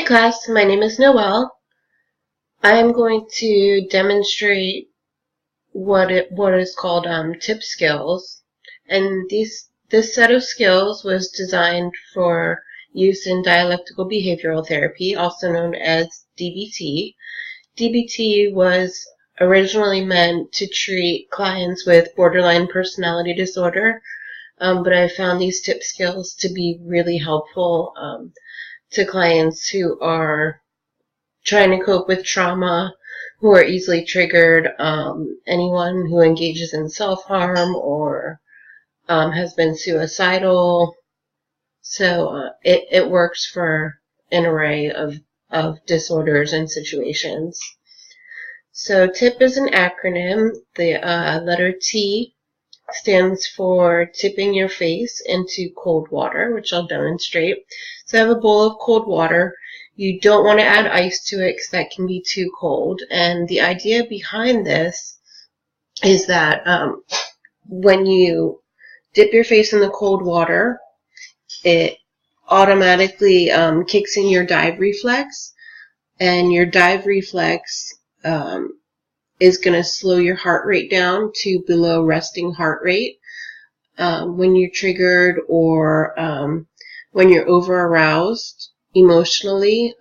class, my name is Noelle. I am going to demonstrate what is called tip skills, and this set of skills was designed for use in dialectical behavioral therapy, also known as DBT. DBT was originally meant to treat clients with borderline personality disorder, but I found these tip skills to be really helpful to clients who are trying to cope with trauma, who are easily triggered, anyone who engages in self-harm or has been suicidal. So it works for an array of disorders and situations. So TIP is an acronym. The letter T stands for tipping your face into cold water, which I'll demonstrate. So I have a bowl of cold water. You don't want to add ice to it because that can be too cold. And the idea behind this is that when you dip your face in the cold water, it automatically kicks in your dive reflex. And your dive reflex is going to slow your heart rate down to below resting heart rate when you're triggered or when you're over aroused emotionally.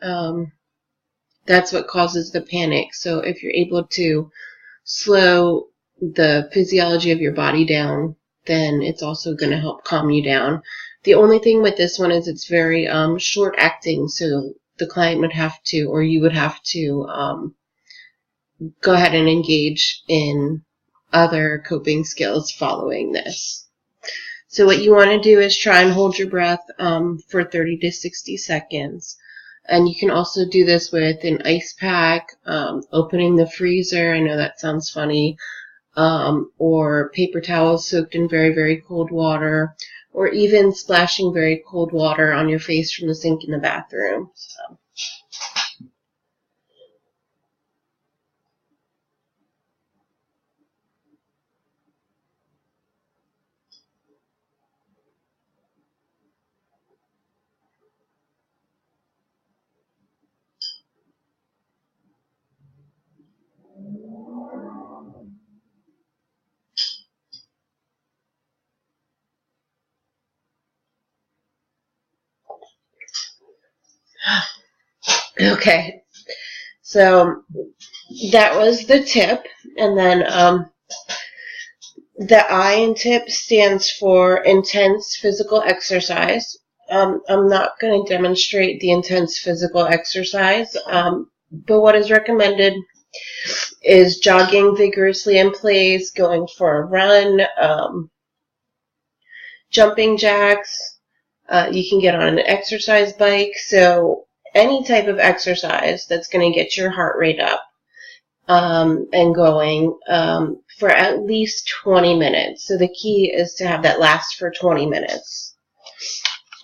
That's what causes the panic. So if you're able to slow the physiology of your body down, then it's also going to help calm you down. The only thing with this one is it's very short acting, so the client would have to, or you would have to go ahead and engage in other coping skills following this. So what you want to do is try and hold your breath for 30 to 60 seconds. And you can also do this with an ice pack, opening the freezer, I know that sounds funny, or paper towels soaked in very, very cold water, or even splashing very cold water on your face from the sink in the bathroom. So. Okay, so that was the tip, and then the I in TIP stands for intense physical exercise. I'm not going to demonstrate the intense physical exercise, but what is recommended is jogging vigorously in place, going for a run, jumping jacks. You can get on an exercise bike, so any type of exercise that's going to get your heart rate up and going for at least 20 minutes. So the key is to have that last for 20 minutes.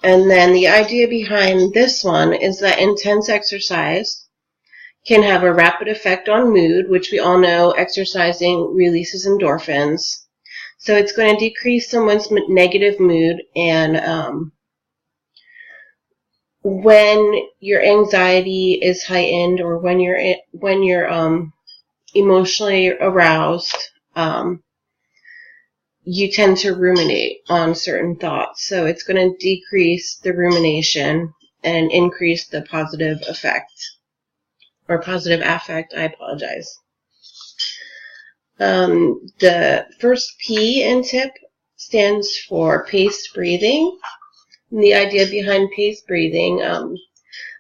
And then the idea behind this one is that intense exercise can have a rapid effect on mood, which we all know exercising releases endorphins. So it's going to decrease someone's negative mood, and when your anxiety is heightened or when you're emotionally aroused, you tend to ruminate on certain thoughts. So it's going to decrease the rumination and increase the positive effect, or positive affect, I apologize. The first P in TIP stands for paced breathing. And the idea behind paced breathing,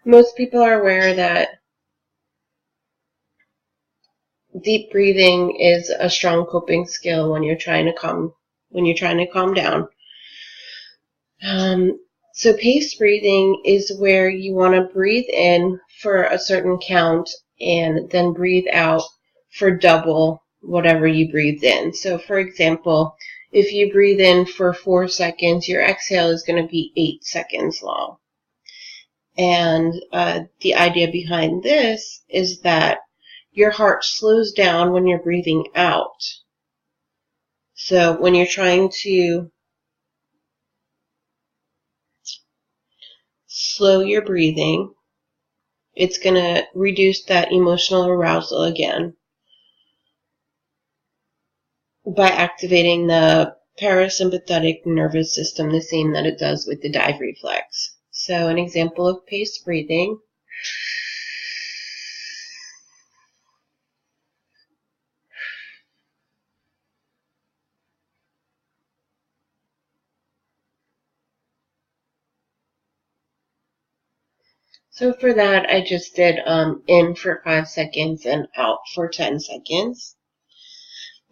most people are aware that deep breathing is a strong coping skill when you're trying to calm down. So paced breathing is where you want to breathe in for a certain count and then breathe out for double whatever you breathed in. So for example, if you breathe in for 4 seconds, your exhale is going to be 8 seconds long. And the idea behind this is that your heart slows down when you're breathing out. So when you're trying to slow your breathing, it's going to reduce that emotional arousal again by activating the parasympathetic nervous system the same that it does with the dive reflex. So an example of paced breathing. So for that, I just did in for 5 seconds and out for 10 seconds.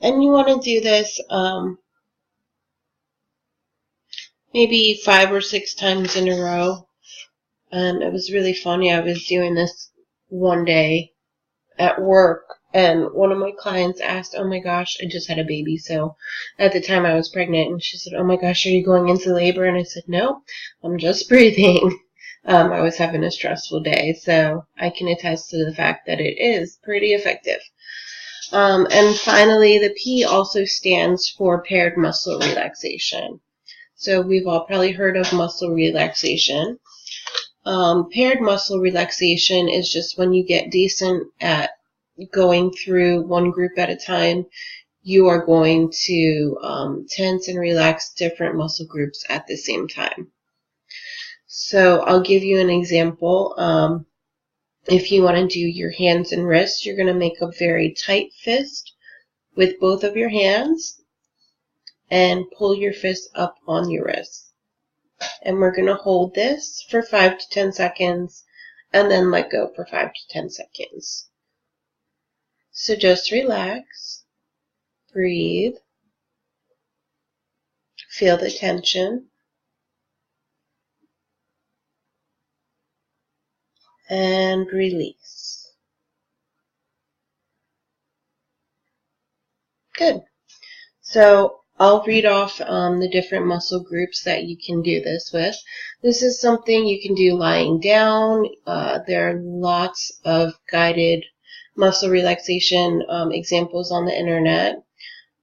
And you want to do this maybe 5 or 6 times in a row. It was really funny. I was doing this one day at work, and one of my clients asked, oh my gosh, I just had a baby, so at the time I was pregnant, and she said, oh my gosh, are you going into labor? And I said, no, I'm just breathing. I was having a stressful day, so I can attest to the fact that it is pretty effective. And finally, the P also stands for paired muscle relaxation. So we've all probably heard of muscle relaxation. Paired muscle relaxation is just when you get decent at going through one group at a time, you are going to tense and relax different muscle groups at the same time. So I'll give you an example. If you want to do your hands and wrists, you're going to make a very tight fist with both of your hands and pull your fist up on your wrist. And we're going to hold this for 5 to 10 seconds and then let go for 5 to 10 seconds. So just relax, breathe, feel the tension, and release. Good. So I'll read off the different muscle groups that you can do this with. This is something you can do lying down. There are lots of guided muscle relaxation examples on the internet.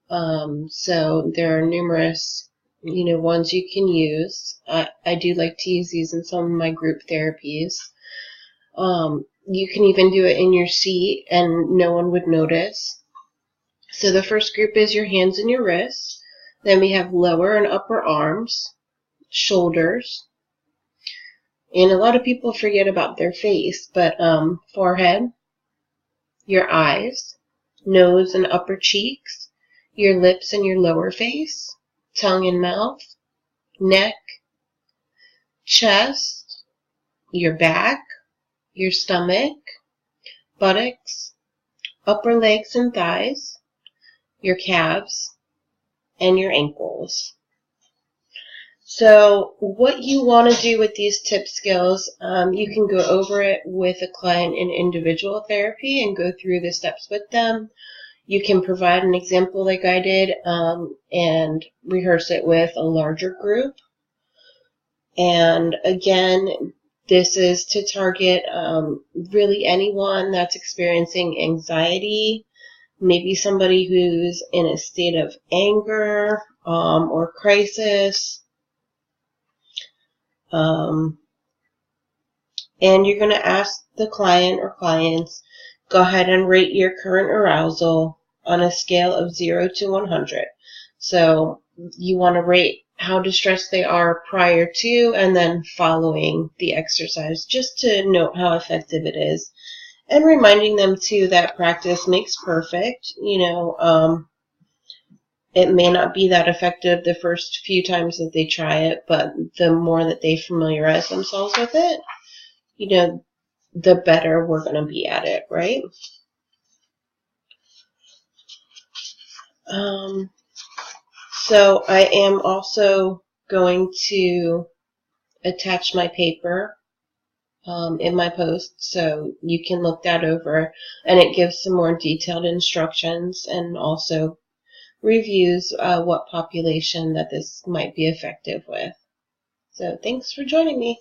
So there are numerous, ones you can use. I do like to use these in some of my group therapies. You can even do it in your seat and no one would notice. So the first group is your hands and your wrists. Then we have lower and upper arms, shoulders, and a lot of people forget about their face, but forehead, your eyes, nose and upper cheeks, your lips and your lower face, tongue and mouth, neck, chest, your back, your stomach, buttocks, upper legs and thighs, your calves, and your ankles. So what you want to do with these tip skills, you can go over it with a client in individual therapy and go through the steps with them. You can provide an example like I did and rehearse it with a larger group. And again, this is to target really anyone that's experiencing anxiety, maybe somebody who's in a state of anger or crisis. And you're going to ask the client or clients, go ahead and rate your current arousal on a scale of 0 to 100. So you want to rate how distressed they are prior to and then following the exercise, just to note how effective it is. And reminding them, too, that practice makes perfect. It may not be that effective the first few times that they try it, but the more that they familiarize themselves with it, the better we're going to be at it, right? So I am also going to attach my paper in my post, so you can look that over, and it gives some more detailed instructions and also reviews what population that this might be effective with. So thanks for joining me.